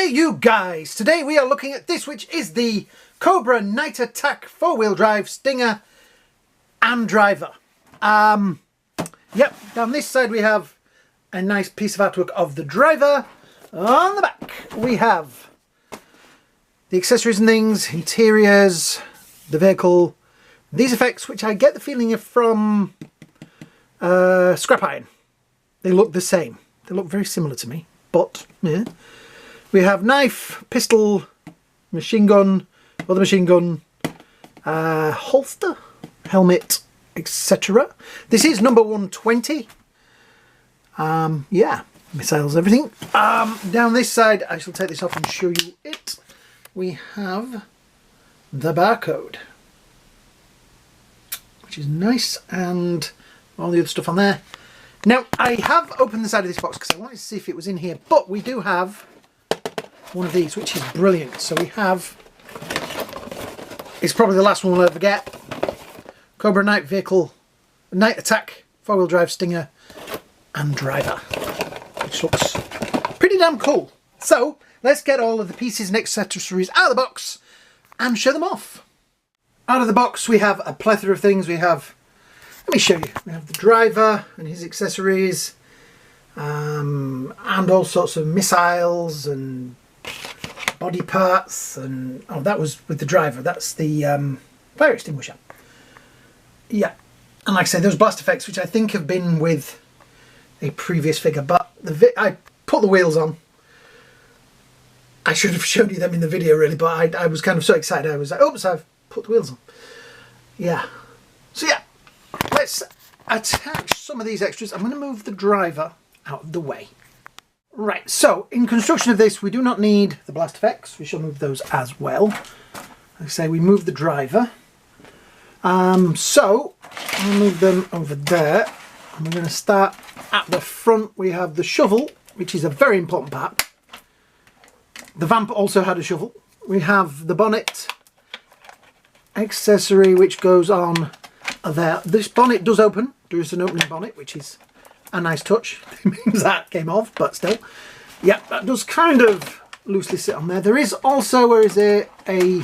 you guys! Today we are looking at this, which is the Cobra Night Attack 4-wheel drive Stinger and driver. Yep, down this side we have a nice piece of artwork of the driver. On the back we have the accessories and things, interiors, the vehicle, these effects, which I get the feeling are from scrap iron. They look the same. They look very similar to me, but yeah. We have knife, pistol, machine gun, other machine gun, holster, helmet, etc. This is number 120. Yeah, missiles, everything. Down this side, I shall take this off and show you it. We have the barcode, which is nice, and all the other stuff on there. Now, I have opened the side of this box because I wanted to see if it was in here, but we do have one of these, which is brilliant. So we have, it's probably the last one we'll ever get, Cobra Night Attack 4-wheel drive Stinger and driver, which looks pretty damn cool. So let's get all of the pieces and accessories out of the box and show them off. Out of the box we have a plethora of things. We have, let me show you, we have the driver and his accessories, and all sorts of missiles and body parts, and oh, that was with the driver, that's the fire extinguisher. Yeah, and like I say, those blast effects, which I think have been with a previous figure, but I put the wheels on. I should have showed you them in the video really, but I was kind of so excited, I was like, oops, I've put the wheels on. Yeah, so yeah, let's attach some of these extras. I'm going to move the driver out of the way. Right, so in construction of this, we do not need the blast effects. We shall move those as well. Like I say, we move the driver. So I'll move them over there. And we're going to start at the front. We have the shovel, which is a very important part. The Vamp also had a shovel. We have the bonnet accessory, which goes on there. This bonnet does open. There is an opening bonnet, which is a nice touch. It means that came off, but still. Yeah, that does kind of loosely sit on there. There is also, where is there, a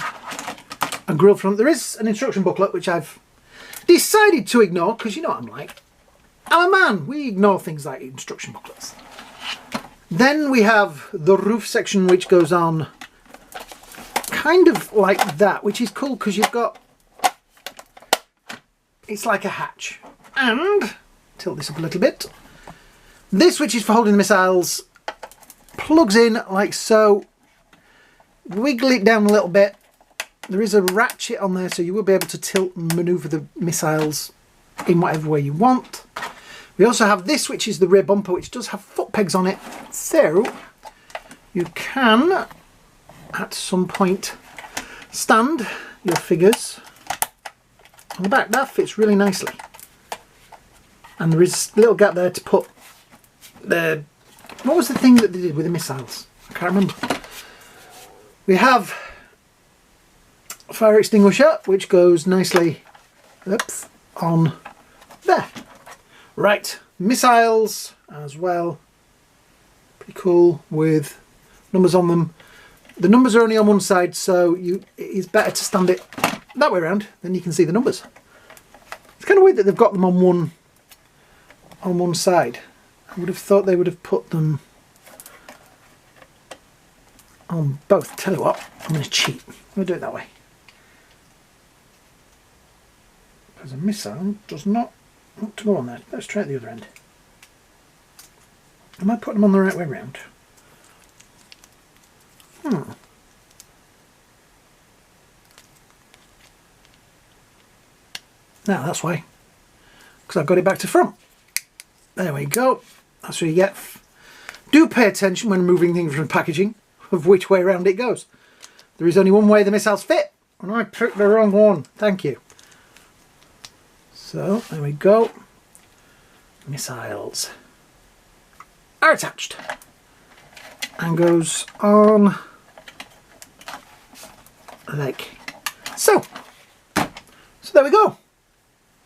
grill front. There is an instruction booklet, which I've decided to ignore, because you know what I'm like. I'm a man. We ignore things like instruction booklets. Then we have the roof section, which goes on kind of like that, which is cool because you've got, it's like a hatch. And tilt this up a little bit. This, which is for holding the missiles, plugs in like so. Wiggle it down a little bit. There is a ratchet on there, so you will be able to tilt and maneuver the missiles in whatever way you want. We also have this, which is the rear bumper, which does have foot pegs on it, so you can at some point stand your figures on the back. That fits really nicely. And there is a little gap there to put the, what was the thing that they did with the missiles? I can't remember. We have a fire extinguisher, which goes nicely, oops, on there. Right, missiles as well. Pretty cool with numbers on them. The numbers are only on one side, so it is better to stand it that way around, then you can see the numbers. It's kind of weird that they've got them on one side. I would have thought they would have put them on both. Tell you what, I'm going to cheat. I'm going to do it that way. Because a missile does not want to go on there. Let's try it the other end. Am I putting them on the right way round? No, that's why. Because I've got it back to front. There we go. That's what you get. Do pay attention when moving things from packaging of which way around it goes. There is only one way the missiles fit, and I picked the wrong one. Thank you. So there we go. Missiles are attached and goes on like so. So there we go.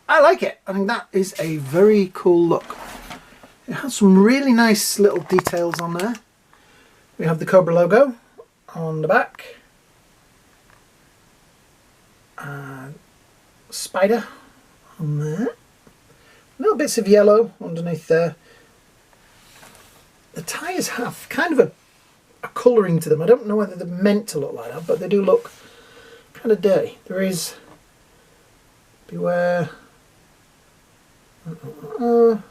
I like it. I think that is a very cool look. It has some really nice little details on there. We have the Cobra logo on the back. Spider on there. Little bits of yellow underneath there. The tyres have kind of a colouring to them. I don't know whether they're meant to look like that, but they do look kind of dirty. There is beware for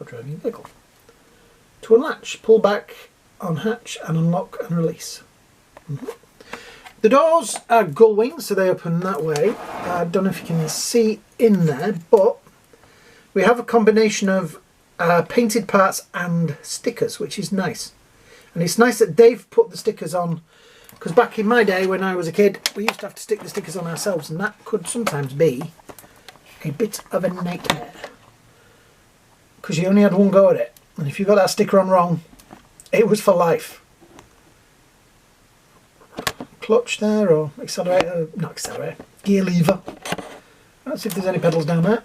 driving a vehicle. To unlatch, pull back on hatch and unlock and release. The doors are gull wings, so they open that way. I don't know if you can see in there, but we have a combination of painted parts and stickers, which is nice. And it's nice that they've put the stickers on, because back in my day when I was a kid, we used to have to stick the stickers on ourselves, and that could sometimes be a bit of a nightmare, because you only had one go at it, and if you got that sticker on wrong, it was for life. Clutch there, or accelerator, not accelerator, gear lever. Let's see if there's any pedals down there.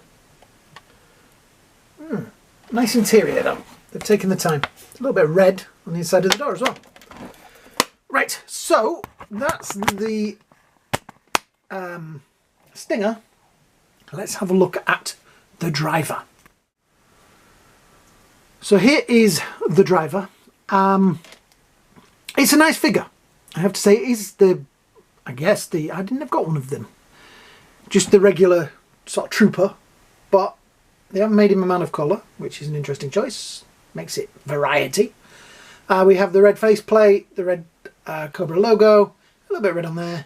Nice interior though, they've taken the time. It's a little bit of red on the inside of the door as well. Right, so that's the Stinger. Let's have a look at the driver. So here is the driver. It's a nice figure. I have to say, it is I didn't have got one of them. Just the regular sort of trooper, but they haven't made him a man of colour, which is an interesting choice. Makes it variety. We have the red faceplate, the red Cobra logo, a little bit red on there,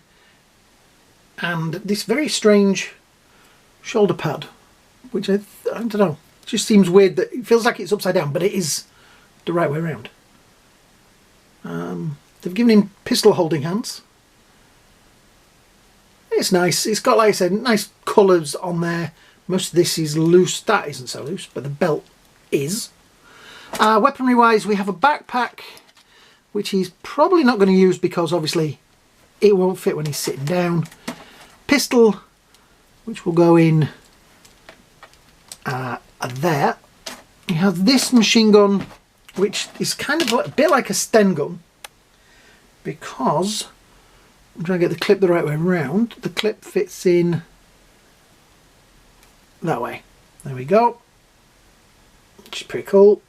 and this very strange shoulder pad, which I don't know, it just seems weird that it feels like it's upside down, but it is the right way around. They've given him pistol holding hands. It's nice. It's got, like I said, nice colours on there. Most of this is loose. That isn't so loose, but the belt is. Weaponry wise, we have a backpack, which he's probably not going to use because obviously it won't fit when he's sitting down. Pistol, which will go in there. You have this machine gun, which is kind of a bit like a Sten gun, because I'm trying to get the clip the right way around. The clip fits in that way. There we go. Which is pretty cool.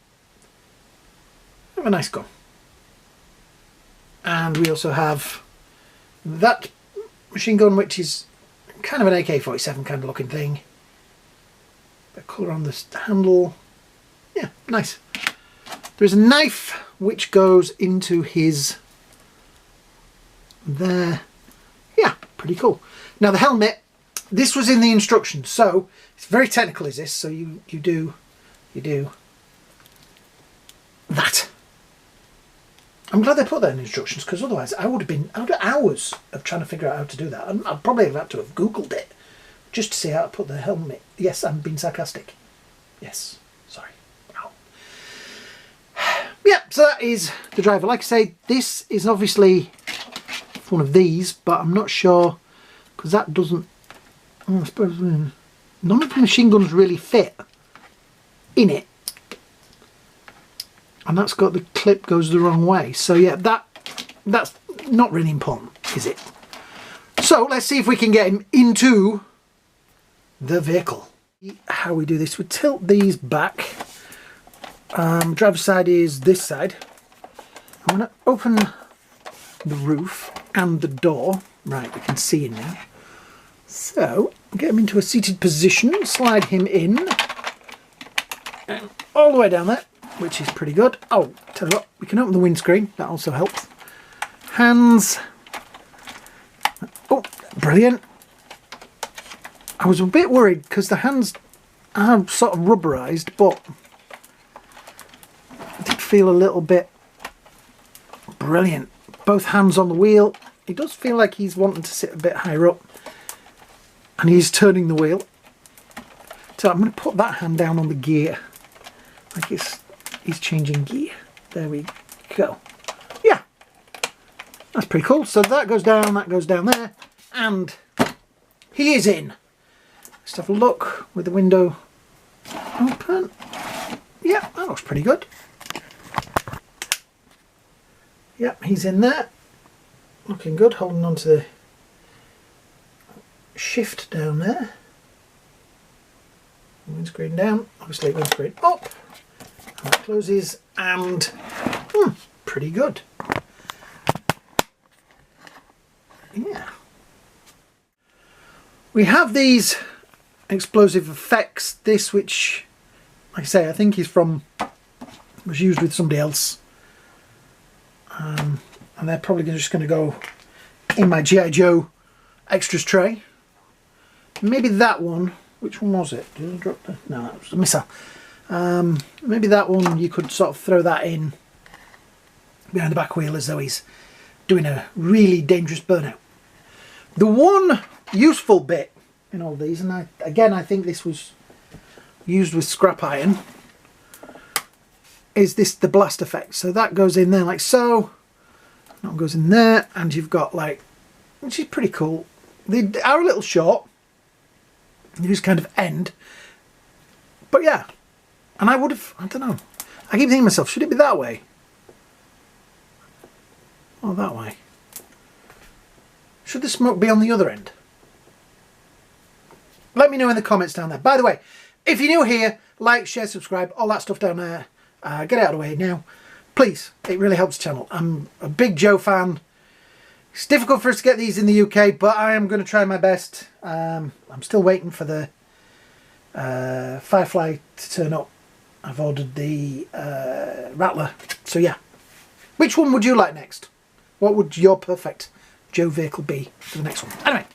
Have a nice gun. And we also have that machine gun, which is kind of an AK-47 kind of looking thing. Bit of colour on the handle. Yeah, nice. There's a knife which goes into his there. Yeah, pretty cool. Now the helmet, this was in the instructions, so it's very technical is this, so you do that. I'm glad they put that in the instructions, because otherwise I would have been out of hours of trying to figure out how to do that. I'd probably have had to have Googled it just to see how to put the helmet. Yes, I'm being sarcastic. Yes, sorry. Ow. Yeah, so that is the driver. Like I say, this is obviously one of these, but I'm not sure, because that doesn't, I suppose none of the machine guns really fit in it, and that's got the clip goes the wrong way, so yeah, that's not really important, is it? So let's see if we can get him into the vehicle. How we do this, we tilt these back. Driver's side is this side. I'm going to open the roof and the door. Right, we can see in now. So, get him into a seated position, slide him in, and all the way down there, which is pretty good. Oh, tell you what, we can open the windscreen, that also helps. Hands. Oh, brilliant. I was a bit worried because the hands are sort of rubberized, but I did feel a little bit brilliant. Both hands on the wheel. It does feel like he's wanting to sit a bit higher up, and he's turning the wheel. So I'm going to put that hand down on the gear, like he's changing gear. There we go. Yeah, that's pretty cool. So that goes down there, and he is in. Let's have a look with the window open. Yeah, that looks pretty good. Yep, he's in there. Looking good, holding on to the shift down there. Windscreen down, obviously windscreen up. And that closes, and pretty good. Yeah. We have these explosive effects. This, which, like I say, I think was used with somebody else. And they're probably just going to go in my G.I. Joe extras tray. Maybe that one. Which one was it? Did I drop that? No, that was a missile. Maybe that one you could sort of throw that in behind the back wheel as though he's doing a really dangerous burnout. The one useful bit in all these, and I think this was used with scrap iron, is the blast effect. So that goes in there like so. That goes in there, and you've got like, which is pretty cool. They are a little short. You just kind of end. But yeah. And I don't know. I keep thinking to myself, should it be that way? Or that way? Should the smoke be on the other end? Let me know in the comments down there. By the way, if you're new here, like, share, subscribe, all that stuff down there. Get out of the way now. Please, it really helps the channel. I'm a big Joe fan. It's difficult for us to get these in the UK, but I am going to try my best. I'm still waiting for the Firefly to turn up. I've ordered the Rattler. So yeah. Which one would you like next? What would your perfect Joe vehicle be for the next one? Anyway,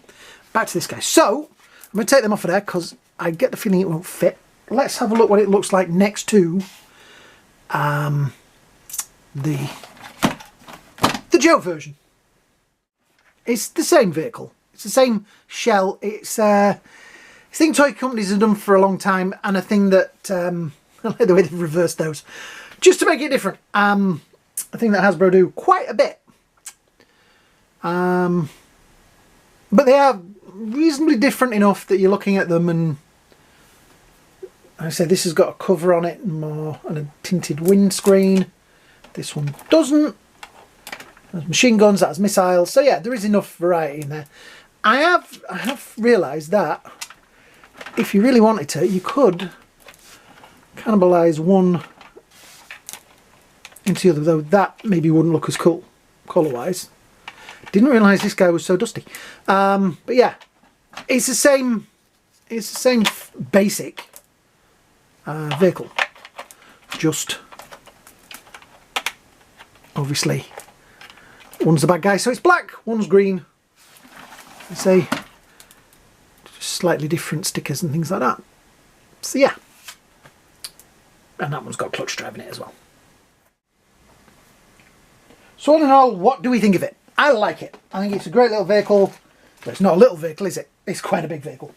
back to this guy. So, I'm going to take them off of there because I get the feeling it won't fit. Let's have a look what it looks like next to the Joe version. It's the same vehicle. It's the same shell. It's a thing toy companies have done for a long time, and a thing that I like the way they've reversed those, just to make it different. A thing that Hasbro do quite a bit. But they are reasonably different enough that you're looking at them, and like I say, this has got a cover on it more and a tinted windscreen. This one doesn't. There's machine guns, that has missiles. So yeah, there is enough variety in there. I have realised that if you really wanted to, you could cannibalise one into the other, though that maybe wouldn't look as cool colour-wise. Didn't realise this guy was so dusty. But yeah, it's the same basic vehicle. Just obviously one's the bad guy, so it's black, one's green. I say just slightly different stickers and things like that. So yeah. And that one's got clutch drive in it as well. So all in all, what do we think of it? I like it. I think it's a great little vehicle. But it's not a little vehicle, is it? It's quite a big vehicle.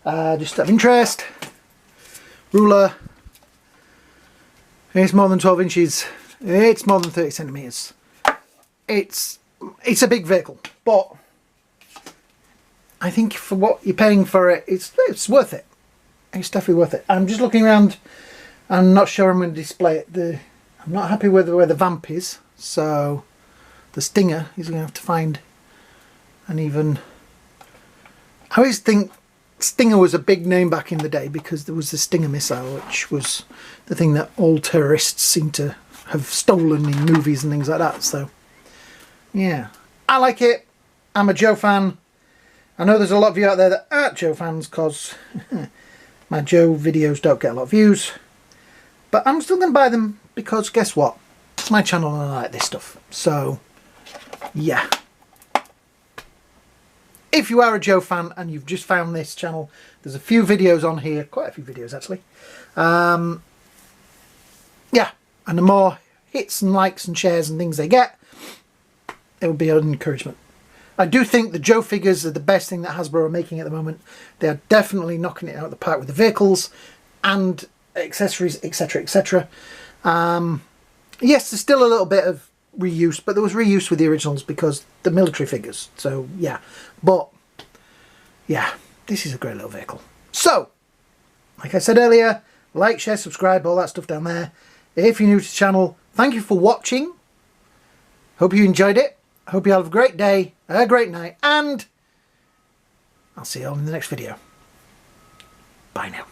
Just out of interest, ruler. It's more than 12 inches. It's more than 30 centimetres. It's a big vehicle, but I think for what you're paying for it, it's worth it. It's definitely worth it. I'm just looking around. I'm not sure I'm going to display it. I'm not happy with where the vamp is, so the Stinger is going to have to find an even. I always think Stinger was a big name back in the day because there was the Stinger missile, which was the thing that all terrorists seem to have stolen in movies and things like that. So yeah, I like it. I'm a Joe fan. I know there's a lot of you out there that aren't Joe fans because my Joe videos don't get a lot of views. But I'm still going to buy them because guess what? It's my channel and I like this stuff. So yeah. If you are a Joe fan and you've just found this channel, there's a few videos on here. Quite a few videos actually. Yeah. And the more hits and likes and shares and things they get, it will be an encouragement. I do think the Joe figures are the best thing that Hasbro are making at the moment. They are definitely knocking it out of the park with the vehicles and accessories, etc, etc. Yes, there's still a little bit of reuse, but there was reuse with the originals because the military figures. So yeah, but yeah, this is a great little vehicle. So, like I said earlier, like, share, subscribe, all that stuff down there. If you're new to the channel, thank you for watching. Hope you enjoyed it. Hope you have a great day, a great night, and I'll see you all in the next video. Bye now.